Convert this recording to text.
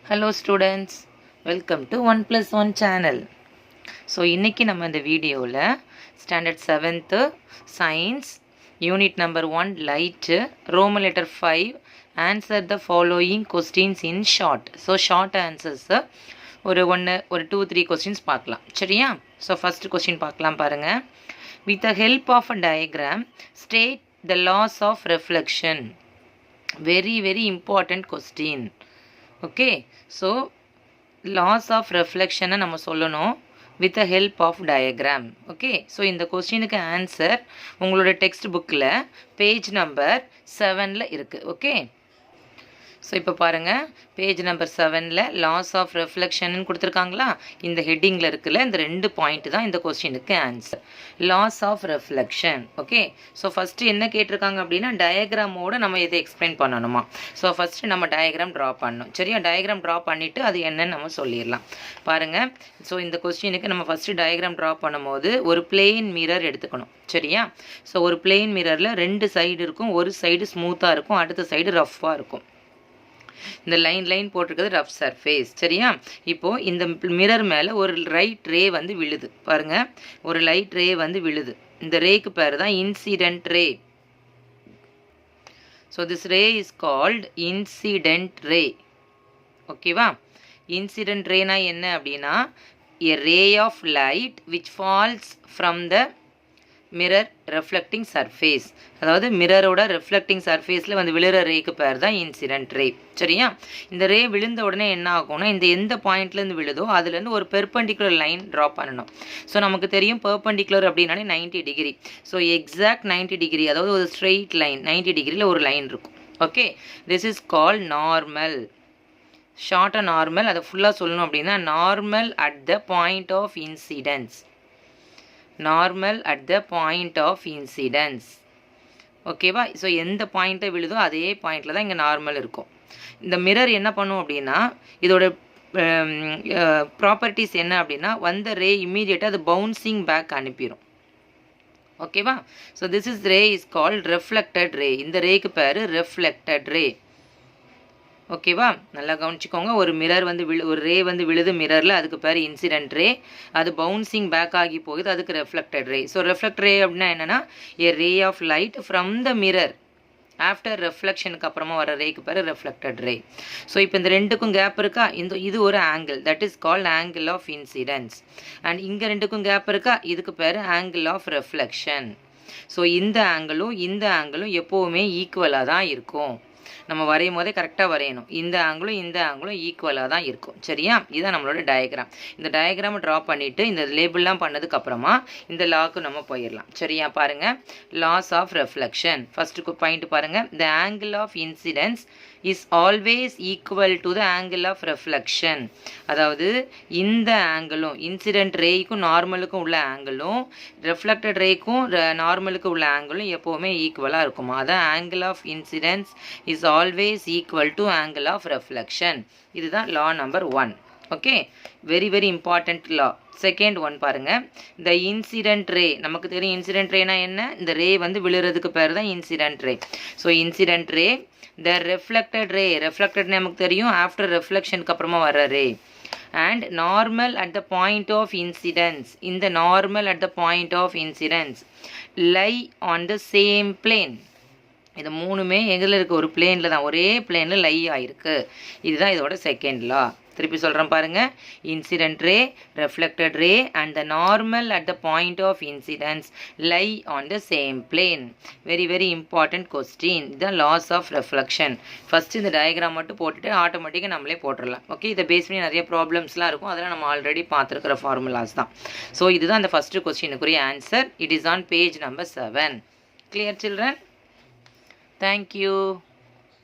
Hello students, welcome to 1+1 channel. So இன்னைக்கு நம்ம இந்த வீடியோவில் standard 7th science unit number 1 light Roman letter 5 answer the following questions in short. So short answers ஒரு 2-3 questions பார்க்கலாம் சரியா. So first question பார்க்கலாம் பாருங்கள். With the help of a diagram state the laws of reflection. very important question. Okay, so laws of ரெஃப்ளெக்ஷனை நம்ம சொல்லணும் with the help of diagram. Okay, so இந்த கொஸ்டினுக்கு ஆன்சர் உங்களோட டெக்ஸ்ட் புக்கில் பேஜ் நம்பர் 7 இருக்குது. ஓகே, ஸோ இப்போ பாருங்கள், page number 7 laws of reflection கொடுத்துருக்காங்களா, இந்த ஹெட்டிங்கில் இருக்குல்ல, இந்த 2 பாயிண்ட் தான் இந்த கொஸ்டினுக்கு answer. Laws of reflection. Okay, so first என்ன கேட்டிருக்காங்க அப்படின்னா டயக்ராமோடு நம்ம இதை எக்ஸ்பிளைன் பண்ணணுமா. ஸோ ஃபஸ்ட்டு நம்ம டயக்ராம் ட்ரா பண்ணணும் சரியா. டயக்ராம் ட்ரா பண்ணிவிட்டு அது என்னன்னு நம்ம சொல்லிடலாம். பாருங்கள், ஸோ இந்த கொஸ்டினுக்கு நம்ம ஃபஸ்ட்டு டயக்ராம் ட்ரா பண்ணும்போது ஒரு பிளெயின் மிரர் எடுத்துக்கணும் சரியா. ஸோ ஒரு பிளெயின் மிரரில் 2 சைடு இருக்கும், ஒரு சைடு ஸ்மூத்தாக இருக்கும், அடுத்த சைடு ரஃப்பாக இருக்கும். இந்த லைன் போட்டிருக்கிறது ரஃப் சர்ஃபேஸ் சரியா. இப்போது இந்த மிரர் மேலே ஒரு லைட் ரே வந்து விழுது பாருங்கள், ஒரு லைட் ரே வந்து விழுது. இந்த ரேக்கு பேர் தான் incident ray. So this ray is called incident ray. ஓகேவா, இன்சிடென்ட் ரேனா என்ன அப்படின்னா a ray of light which falls from the mirror reflecting surface. அதாவது மிரரோட ரெஃப்ளெக்டிங் சர்ஃபேஸில் வந்து விழுற ரேக்கு பேர் தான் இன்சிடென்ட் ரே சரியா. இந்த ரே விழுந்த உடனே என்ன ஆகும்னா, இந்த எந்த பாயிண்ட்லேருந்து விழுதோ அதுலேருந்து ஒரு பெர்பெண்டிகுலர் லைன் ட்ரா பண்ணணும். ஸோ நமக்கு தெரியும் பெர்பெண்டிகுலர் அப்படின்னாலே 90 டிகிரி. ஸோ எக்ஸாக்ட் 90 டிகிரி, அதாவது ஒரு ஸ்ட்ரெயிட் லைன் 90 டிகிரியில் ஒரு லைன் இருக்கும். Okay, this is call normal. ஷார்ட்டாக நார்மல், அதை ஃபுல்லாக சொல்லணும் அப்படின்னா normal at the point of incidence. Normal at the point of incidence. ஓகேவா, ஸோ எந்த பாயிண்ட்டை விழுதோ அதே பாயிண்டில் தான் இங்கே நார்மல் இருக்கும். இந்த மிரர் என்ன பண்ணும் அப்படின்னா, இதோட ப்ராப்பர்ட்டிஸ் என்ன அப்படின்னா, வந்த ரே இம்மீடியட்டாக அது பவுன்சிங் பேக் அனுப்பிடும். ஓகேவா, so this is ray is called reflected ray. இந்த ரேக்கு பேர் ரெஃப்ளெக்டட் ரே. ஓகேவா, நல்லா கவனிச்சிக்கோங்க. ஒரு மிரர் வந்து ஒரு ரே வந்து விழுது மிரரில், அதுக்கு பேர் இன்சிடென்ட் ரே. அது பவுன்சிங் பேக் ஆகி போகுது, அதுக்கு reflected ray. So reflect ray அப்படின்னா என்னென்னா a ray of light from the mirror after ரெஃப்ளெக்ஷனுக்கு அப்புறமா வர ரேக்கு பேர் ரெஃப்ளெக்டட் ரே. ஸோ இப்போ இந்த ரெண்டுக்கும் கேப் இருக்கா, இது ஒரு angle, that is called angle of incidence. And இங்கே ரெண்டுக்கும் கேப் இருக்கா, இதுக்கு பேர் ஆங்கிள் ஆஃப் ரெஃப்ளெக்ஷன். ஸோ இந்த ஆங்கிளும் எப்போவுமே ஈக்குவலாக தான் இருக்கும். நம்ம வரையும் போதே கரெக்டாக வரையணும். இந்த ஆங்கிளும் ஈக்குவலாக தான் இருக்கும் சரியா. இதுதான் நம்மளோட டயக்ராம். இந்த டயக்ராமை ட்ரா பண்ணிவிட்டு இந்த லேபிள்லாம் பண்ணதுக்கப்புறமா இந்த லாக்கு நம்ம போயிடலாம் சரியா. பாருங்கள், laws of reflection. First point பாருங்கள், the angle of incidence is always equal to the angle of reflection. அதாவது இந்த ஆங்கிளும் இன்சிடென்ட் ரேக்கும் நார்மலுக்கும் உள்ள ஆங்கிளும் ரெஃப்ளெக்டட் ரேக்கும் நார்மலுக்கு உள்ள ஆங்கிளும் எப்போவுமே ஈக்குவலாக இருக்குமா. அதான் angle of incidence is always equal to angle of reflection. இதுதான் law number 1. Okay, very important law. Second one பாருங்கள், இந்த இன்சிடென்ட் ரே. நமக்கு தெரியும் இன்சிடென்ட் ரேனா என்ன, இந்த ரே வந்து விழுறதுக்கு பேர் தான் incident ray. So incident ray, the reflected ray. Reflected நமக்கு தெரியும் ஆஃப்டர் ரெஃப்ளெக்ஷனுக்கு அப்புறமா வர ray. And normal at the point of incidence. இந்த normal at the point of incidence lie on the same plane. இது மூணுமே எதில் இருக்குது, ஒரு பிளேனில் தான், ஒரே பிளேனில் லை ஆகிருக்கு. இதுதான் இதோட செகண்ட் லா. திருப்பி சொல்கிறேன் பாருங்கள், incident ray, reflected ray and the normal at the point of incidence lie on the same plane. Very important question. இதுதான் லாஸ் ஆஃப் ரெஃப்ளெக்ஷன். ஃபஸ்ட்டு இந்த டயக்ராம் மட்டும் போட்டுட்டு ஆட்டோமேட்டிக்காக நம்மளே போட்டுடலாம். ஓகே, இதை பேஸ் பண்ணி நிறைய ப்ராப்ளம்ஸ்லாம் இருக்கும், அதெல்லாம் நம்ம ஆல்ரெடி பார்த்துருக்கிற ஃபார்முலாஸ் தான். ஸோ இதுதான் அந்த ஃபஸ்ட்டு கொஸ்டினுக்குரிய answer. It is on page number 7. Clear children? Thank you.